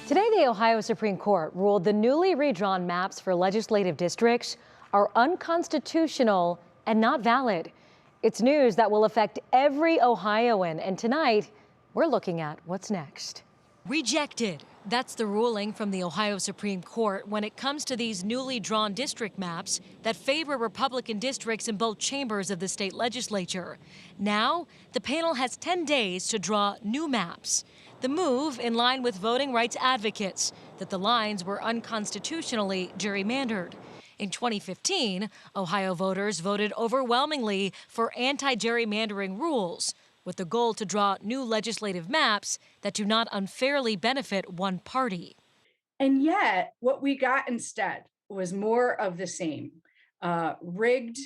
Today, the Ohio Supreme Court ruled the newly redrawn maps for legislative districts are unconstitutional and not valid. It's news that will affect every Ohioan, and tonight, we're looking at what's next. Rejected. That's the ruling from the Ohio Supreme Court when it comes to these newly drawn district maps that favor Republican districts in both chambers of the state legislature. Now, the panel has 10 days to draw new maps. The move in line with voting rights advocates that the lines were unconstitutionally gerrymandered. In 2015, Ohio voters voted overwhelmingly for anti-gerrymandering rules, with the goal to draw new legislative maps that do not unfairly benefit one party. And yet, what we got instead was more of the same, rigged,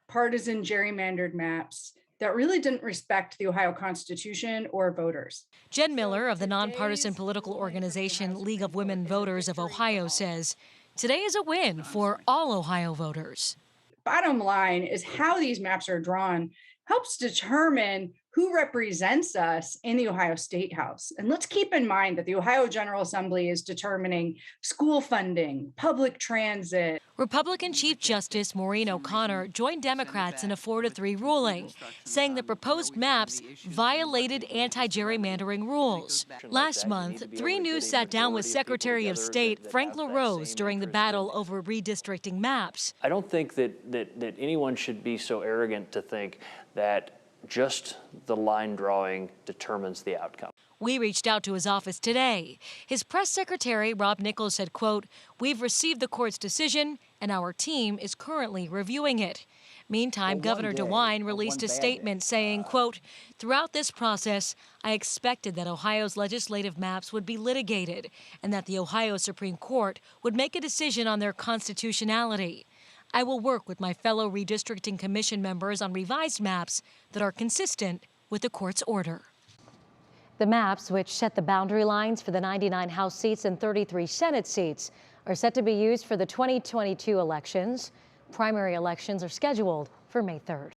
partisan, gerrymandered maps that really didn't respect the Ohio Constitution or voters. Jen Miller of the nonpartisan political organization League of Women Voters of Ohio says, today is a win for all Ohio voters. Bottom line is how these maps are drawn helps determine who represents us in the Ohio Statehouse. And let's keep in mind that the Ohio General Assembly is determining school funding, public transit. Republican Chief Justice Maureen O'Connor joined Democrats in a 4-3 ruling, saying the proposed maps violated anti-gerrymandering rules. Last month, 3 News sat down with Secretary of State Frank LaRose during the battle over redistricting maps. I don't think that anyone should be so arrogant to think that just the line drawing determines the outcome. We reached out to his office today. His press secretary, Rob Nichols, said, quote, "We've received the court's decision and our team is currently reviewing it." Meantime, Governor DeWine released a statement saying, quote, "Throughout this process, I expected that Ohio's legislative maps would be litigated and that the Ohio Supreme Court would make a decision on their constitutionality. I will work with my fellow Redistricting Commission members on revised maps that are consistent with the court's order." The maps, which set the boundary lines for the 99 House seats and 33 Senate seats, are set to be used for the 2022 elections. Primary elections are scheduled for May 3rd.